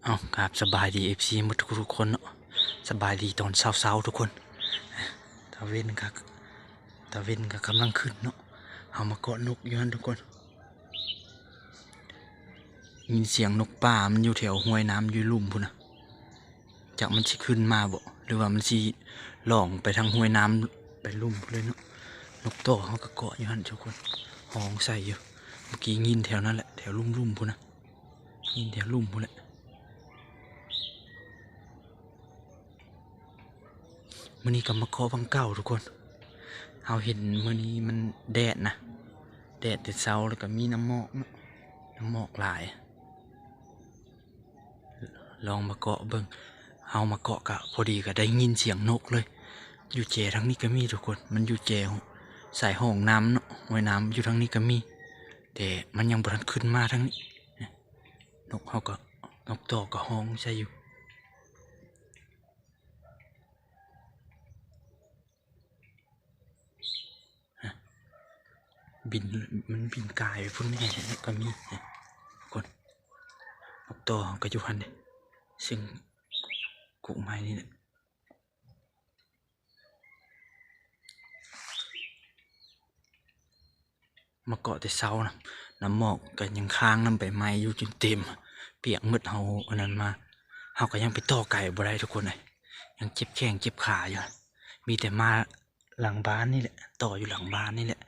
เอาครับสบายดีFCหมดทุกคนเนาะสบายดีตอนเช้าทุกคนตะเวนก็กำลังขึ้นเนาะเอามาเกาะนกอยู่นั่นทุกคนยินเสียงนกป่ามันอยู่แถวห้วยน้ำอยู่ลุ่มพุ่นนะจากมันสิขึ้นมาบ่หรือว่ามันสิล่องไปทางห้วยน้ำไปลุ่มเลยเนาะนกโตเขาก็เกาะอยู่นั่นทุกคนห้องใส่อยู่เมื่อกี้ยินแถวนั้นแหละแถวลุ่มพุ่นนะยินแถวลุ่มพุ่นแหละมื่อนี้ก็มาเคาะบังเก่าทุกคนเอาเห็นมื่อนี้มันแดดนะแดดแต่เช้าแล้วก็มีน้ำหมอกหลายลองมาเกาะเบิ่งเอามาเกาะกะพอดีก็ได้ยินเสียงนกเลยอยู่เจทั้งนี้ก็มีทุกคนมันอยู่เจสายห้องน้ำเนาะห้วยน้ำอยู่ทั้งนี้ก็มีแต่มันยังบ่ทันขึ้นมาทั้งนี้นกเขาก็นกต่อก็ห้องใช่อยู่บินมันบินกายไปพุ่นแม่ก็มีคนนกต่อก็อยู่หันเด้ซึ่งกุไม้นี่แหละมาเกาะแต่เช้านะน้ำหมอกก็ยังค้างน้ำใบไม้อยู่จนเต็มเปียกมืดเฮาอันนั้นมาเฮาก็ยังไปต่อไก่บ่ได้ทุกคนเลยยังเจ็บแข้งเจ็บขาอยู่มีแต่มาหลังบ้านนี่แหละต่ออยู่หลังบ้านนี่แหละ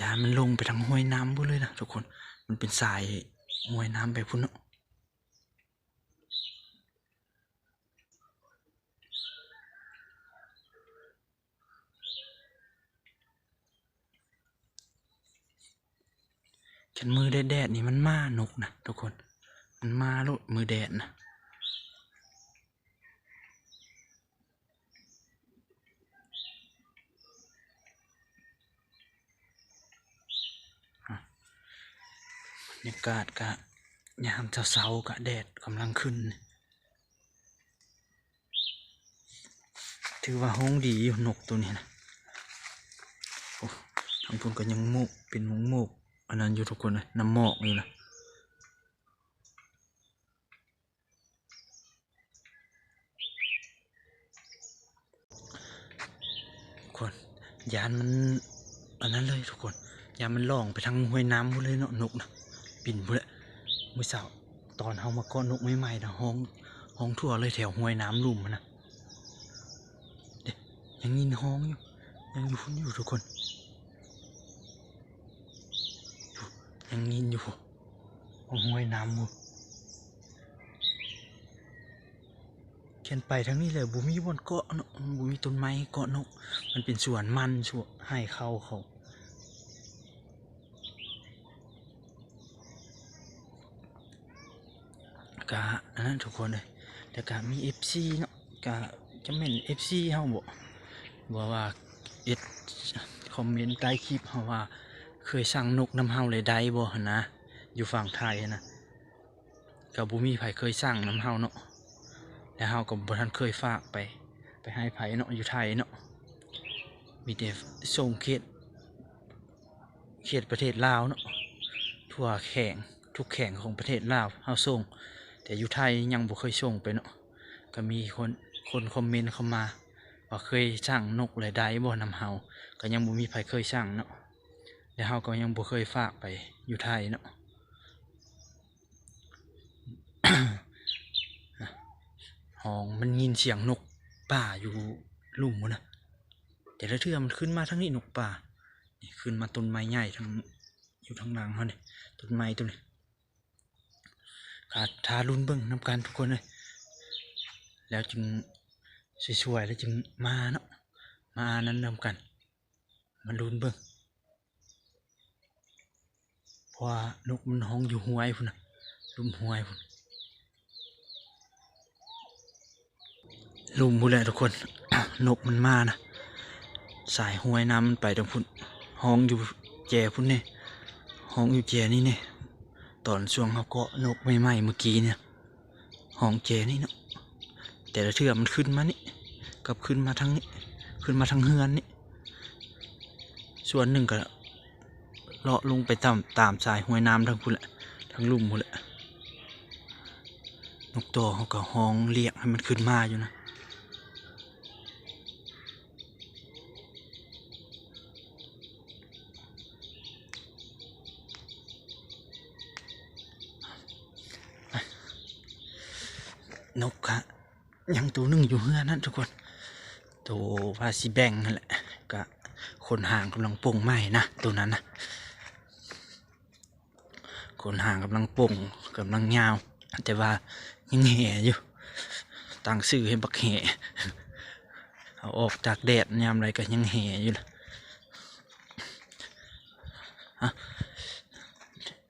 ยามันลงไปทางห้วยน้ำพุ่นเลยนะทุกคนมันเป็นสายห้วยน้ำไปพุ่นเนาะฉันมือแดดนี่มันมานกนะทุกคนมันมาลุมือแดดนะบรรยากาศกะยามเช้ากะแดดกำลังขึ้นถือว่าห้องดีอยู่นกตัวนี้นะโอ้ทางพุ่นก็ยังโมกเป็นโมกอันนั้นอยู่ทุกคนเลยน้ำหมอกอยู่นะคนยานมันอันนั้นเลยทุกคนยานมันล่องไปทางห้วยน้ำพุ่นเลยเนาะนกนะบินพุ่นเลยเมื่อเช้าตอนเฮามาเกาะนกใหม่ๆนะห้องทั่วเลยแถวห้วยน้ำลุ่มนะเด็ยังยินห้องอยู่ยังอยู่พุ่นอยู่ทุกคนยังยินอยู่ห้วยน้ำมูเขียนไปทั้งนี้เลยบุมีบนเกาะเนาะบุมีต้นไม้เกาะนกมันเป็นสวนมันสวนให้เข้าเขากะอันนั้นทุกคนเลยแต่กะมี FC เนาะกะจะเป็น FC เฮาบอกว่าคอมเมนต์ใต้คลิปเฮาว่าเคยสั่งนกน้ำเฮาเลยได้บ่นะอยู่ฝั่งไทยนะกับบุมีไผเคยสั่งน้ำเฮาเนาะแล้วเฮากับบุทันเคยฝากไปให้ไผเนาะอยู่ไทยเนาะมีแต่ส่งเขตประเทศลาวเนาะทั่วทุกแข่งของประเทศลาวเฮาส่งแต่อยู่ไทยยังบ่เคยส่งไปเนาะก็มีคนคอมเมนต์เข้ามาว่าเคยสั่งนกเลยได้บ่นำเฮาก็ยังบ่มีไผเคยสั่งเนาะแล้วเฮาก็ยังบ่เคยฝากไปอยู่ไทยเนาะ ห้องมันยินเสียงนกป่าอยู่ลุ่มมันนะแต่ละเทื่อมันขึ้นมาทั้งนี้นกป่านี่ขึ้นมาต้นไม้ใหญ่ทั้งอยู่ทั้งหลังเขาเนี่ยต้นไม้ต้นนี้ขาดทารุนเบิ้งนำกันทุกคนเลยแล้วจึงสวยๆแล้วจึงมาเนาะมานั้นนำกันมันรุนเบิ้งเพราะว่านกมันห้องอยู่ห้วยพุ่นนะลุ่มห้วยพุ่นลุ่มพุ่นแหละทุกคน นกมันมานะสายห้วยน้ำมันไปตรงพุ่นห้องอยู่แจพุ่นเนี่ยห้องอยู่แจนี่เนี่ยตอนช่วงเขาเกาะนกใหม่ๆเมื่อกี้เนี่ยห้องแจนี่เนาะแต่ละเทื่อมันขึ้นมานี่กับขึ้นมาทางนี้ขึ้นมาทางเฮือนนี่ ส่วนหนึ่งก็เลาะลงไปตามสายห้วยน้ำทั้งพุ่นแหละทั้งลุ่มพุ่นแหละนกตัวเขาก็ห้องเรียกให้มันขึ้นมาอยู่นะนกฮะยังตัวหนึ่งอยู่เฮือนั่นทุกคนตัวพาซิแบงนั่นแหละก็คนห่างกำลังป่งไม้นะตัวนั้นนะคนห่างกำลังป่งกำลังยาวแต่ว่ายังแห่อยู่ตั้งชื่อให้บักแห่เอาออกจากแดดยามไรก็ยังแห่อยู่นะ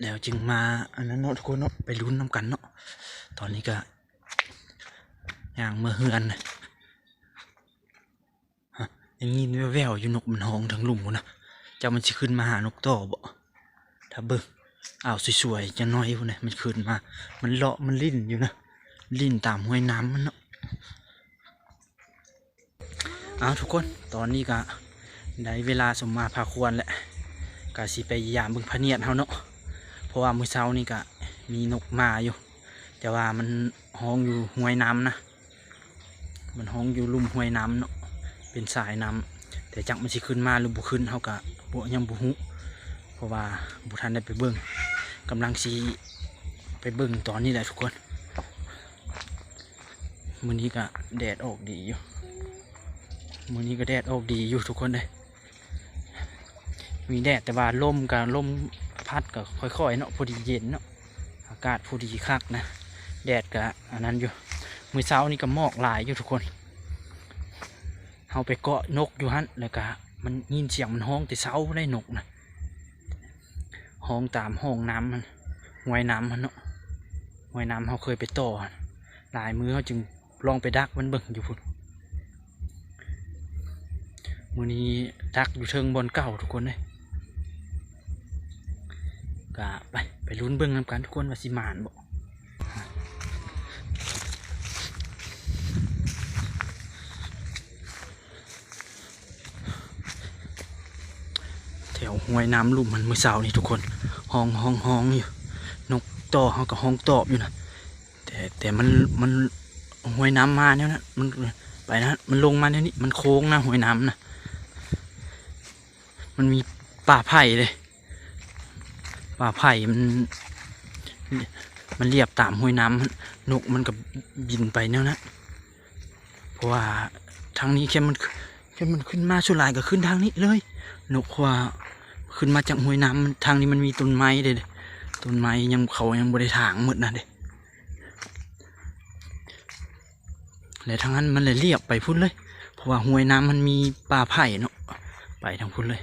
แล้วจึงมาอันนั้นเนาะทุกคนเนาะไปลุ้นน้ำกันเนาะตอนนี้ก็อย่างเมื่อเฮือนนะอย่างนี้แววๆอยู่นกมันห้องทั้งหลุมนะจะมันจะขึ้นมาหานกต่อบ่ถ้าเบิ่งอ้าวสวยๆจะน้อยพวกนี้มันขึ้นมามันเลาะมันลิ้นอยู่นะลิ้นตามห้วยน้ำมันเนาะเอาทุกคนตอนนี้ก็ได้เวลาสมมาพาควรแหละก็สิไปยามเบิ่งพะเนียดเฮาเนาะเพราะว่ามื้อเช้านี่ก็มีนกมาอยู่แต่ว่ามันห้องอยู่ห้วยน้ำนะมันห้องอยู่ลุ่มห้วยน้ำเนาะเป็นสายน้ำแต่จักมันสิขึ้นมาหรือบุขึ้นเขากะบุยังบุหุเพราะว่าบุทันได้ไปเบิ่งกำลังสีไปเบิ่งตอนนี้แหละทุกคนมื้อนี้ก็แดดออกดีอยู่มื้อนี้ก็แดดออกดีอยู่ทุกคนเลยมีแดดแต่ว่าลมกับลมพัดก็ค่อยๆเนาะพอดีเย็นเนาะอากาศพอดีคักนะแดดก็อันนั้นอยู่มื้อเช้านี่ก็หมอกหลายอยู่ทุกคนเอาไปเกาะนกอยู่ฮั่นแล้วก็มันยินเสียงมันห้องแต่เช้าได้นกนะห้องตามห้องน้ำมันห้วยน้ำมันเนาะห้วยน้ำเขาเคยไปต่อหลายมือเขาจึงลองไปดักมันเบิ่งอยู่พุ่นมือนี้ดักอยู่เชิงบนเก่าทุกคนเลยก็ไปลุ้นเบิ่งนำกันทุกคนว่าสิมานบ่แถวห้วยน้ำลุ่มมันเมื่อเช้านี่ทุกคนห้องอยู่นกต่อเขากับห้องตอบอยู่นะแต่มันห้วยน้ำมาเนี่ยนะมันไปนะมันลงมาเนี่ยนี่มันโค้งนะห้วยน้ำนะมันมีป่าไผ่เลยป่าไผ่มันเรียบตามห้วยน้ำนกมันกับบินไปเนี่ยนะเพราะว่าทางนี้แค่มันขึ้นมาสุดลายก็ขึ้นทางนี้เลยนกว่าขึ้นมาจากห้วยน้ำทางนี้มันมีต้นไม้เลยต้นไม้ยังเขายังบริถางหมดนะเด็และทางนั้นมันเลยเรียบไปพุ่นเลยเพราะว่าห้วยน้ำมันมีป่าไผ่เนาะไปทางพุ่นเลย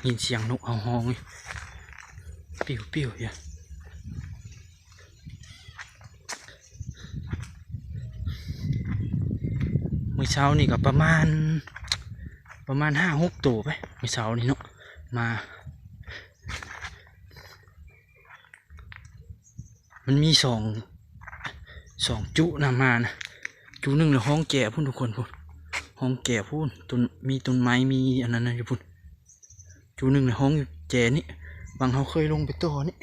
ยินเสียงนกเอาห้องปิ้วอย่างเมื่อเช้านี่ก็ประมาณ5-6 ตัวไปเมื่อเช้านี่เนาะมามันมีสองจุนะมานะจุหนึ่งเลยห้องแก่พุ่นทุกคนพุ่นห้องแก่พุ่นมีต้นไม้มีอันนั้นนะอยู่พุ่นจุหนึ่งเลยห้องแก่นี่บางเขาเคยลงไปต่อนี่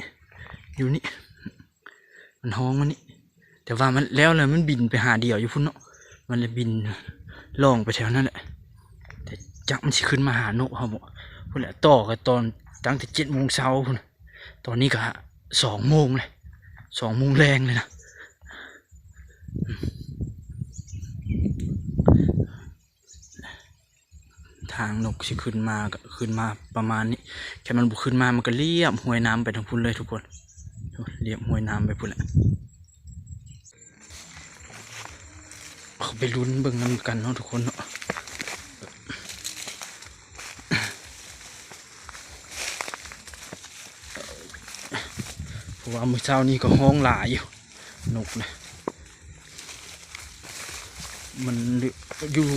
อยู่นี่มันห้องมันนี่แต่ว่ามันแล้วเลยมันบินไปหาเดี่ยวอยู่พุ่นเนาะมันเลยบินล่องไปแถวนั้นแหละแต่จักมันสิขึ้นมาหานกเขาบอกพุ่นแหละต่อกันตอนตั้งแต่7 โมงเช้าพุ่นตอนนี้ก็2 โมงเลย2 โมงแรงเลยนะทางนกสิขึ้นมาก็ขึ้นมาประมาณนี้แค่มันบุกขึ้นมามันก็เลียบห้วยน้ำไปทางพุ่นเลยทุกคนเลียบห้วยน้ำไปพุ่นแหละเขาไปลุ้นเบิ่งกันเนาะทุกคนเนาะเพราะว่ามื้อเช้านี้ก็ห้องหลายอยู่นกนะมันอยู่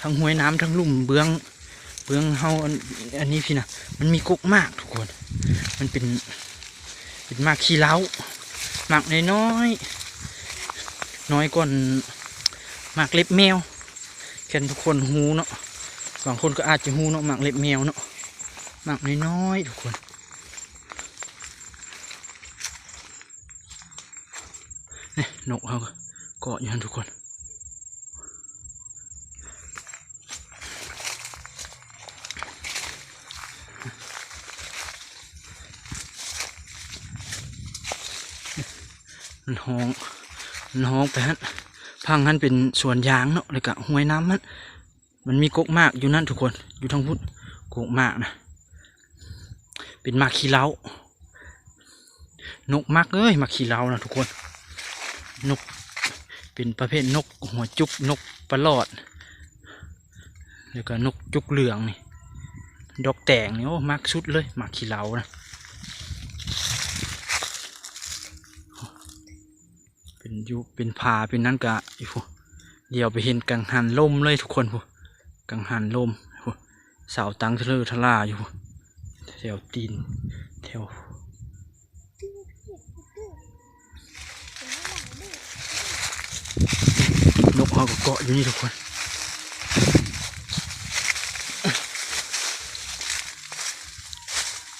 ทั้งห้วยน้ำทั้งลุ่มเบื้องเฮาอันนี้พี่นะมันมีกกมากทุกคนมันเป็นมากขี้เล้ามากน้อยๆ น้อยก่อนหมากเล็บแมวแค่ทุกคนหูเนาะบางคนก็อาจจะหูเนาะหมากเล็บแมวเนาะหมากน้อยๆทุกคนนี่นกเขาเกาะอยู่ทุกคนน้องไปฮะพังนั้นเป็นสวนยางเนาะเลยกะห้วยน้ำมันมีกกมากอยู่นั่นทุกคนอยู่ทางพุทธกกมากนะเป็นมากขี้เล้านกมักมักขี้เล้านะทุกคนนกเป็นประเภทนกหัวจุกนกปลอดแล้วก็นกจุกเหลืองนี่ดอกแตงนี่โอ้มักสุดเลยมักขี้เล้านะเป็นผาเป็นนั่นกะอีพวกเดี๋ยวไปเห็นกังหันลมเลยทุกคนพวกกังหันลมพวกเสาตังทะเลทลาอยู่พวกแถวตีนแถวนกเขาก็เกาะอยู่นี่ทุกคน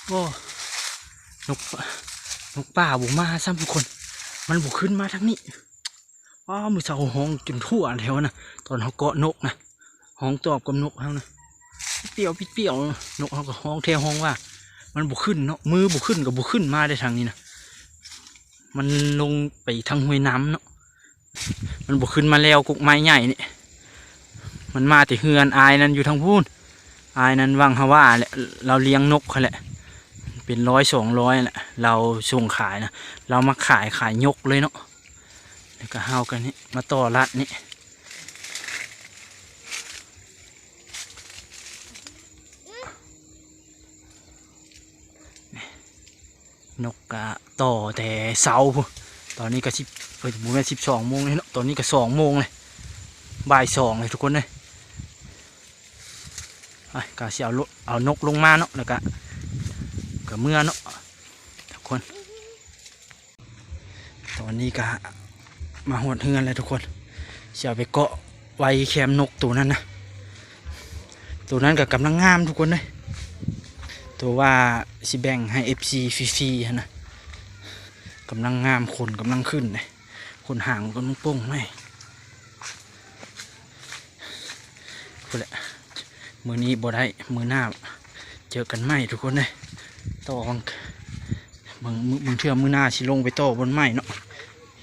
โอ้นกป่าบุมาซ้ำทุกคนมันบุกขึ้นมาทั้งนี้ว้าวมือเสาห้องจนทั่วแล้วนะตอนเขาเกาะนกนะห้องตอบกับนกเขานะเปรี้ยวนกเขาก็ห้องแทห้องว่ามันบุกขึ้นเนาะมือบุกขึ้นกับบุกขึ้นมาได้ทางนี้นะมันลงไปทางห้วยน้ำเนาะมันบุกขึ้นมาแล้วกุกไม้ใหญ่นี่มันมาแต่เฮือนอายนั้นอยู่ทางพูนอายนั้นวังฮาว่าแหละเราเลี้ยงนกเขาแหละเป็น100-200แหละเราส่งขายนะเรามาขายยกเลยเนาะแล้วก็เฮากันนี่มาต่อรัดนี่นกกะต่อแต่เสาตอนนี้ก็เปิดหมู่แม่12 โมงเลยเนาะตอนนี้ก็2 โมงเลยบ่าย 2เลยทุกคนเลยก็เสียเอานกลงมาเนาะแล้วก็เมื่อเนาะทุกคนตอนนี้ก็มาหดเฮือนเลยทุกคนเสียไปเกาะไว้แคมนกตัวนั้นนะตัวนั้นก็กำลังงามทุกคนเลยตัวว่าสิแบ่งให้ FC ฟรีๆนะกำลังงามคนกำลังขึ้นเลยคนห่างก็มุ้งโป่งไม่คนแหละมือนี้บ่ได้มือหน้าเจอกันไหมทุกคนเลยต่อมึงเชื่อมือหน้าสิลงไปต่อบนไม้เนาะ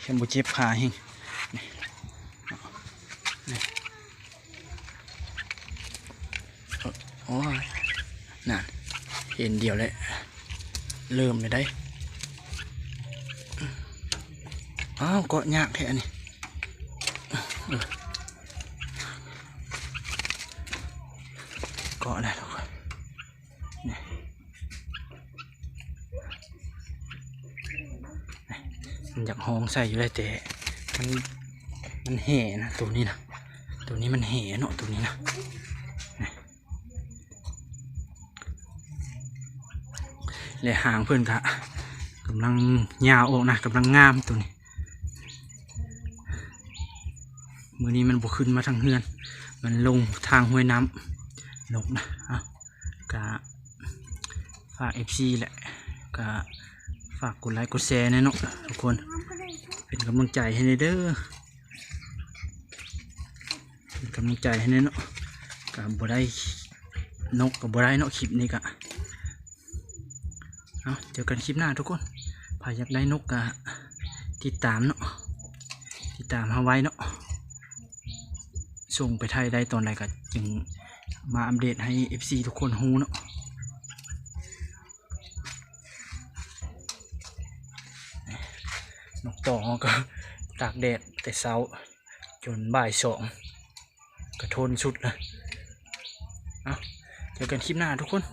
แค่บ่เจ็บขาเฮงโอ้ยนั่นเห็นเดียวเลยเริ่มเลยได้อ้าวเกาะยากแท้นี่เกาะอะไรทุกคนมันอยากห้องใส่อยู่เลยแต่มันแห่นะตัวนี้นะตัวนี้มันแห่เนาะตัวนี้นะเลยหางเพื่อนกะกำลังยาวออกนะกำลังงามตัวนี้มือนี้มันบกขึ้นมาทางเฮือนมันลงทางห้วยน้ำนกนะกะฝาก FC แหละกะฝากกดไลค์กดแชร์นะเนาะทุกคนเป็นกำลังใจให้เด้อเป็นกำลังใจให้เนาะกะบ่ได้นกกับบ่ได้เนาะคลิปนี้กะเจอกันคลิปหน้าทุกคนใครอยากได้นกกะติดตามเนาะติดตามเอาไว้เนาะส่งไปไทยได้ตอนไหนก็จึงมาอัปเดตให้ FC ทุกคนฮู้เนาะนกต่อก็ตากแดดแต่เช้าจนบ่าย 2กระทนสุดเลยเจอกันคลิปหน้าทุกคน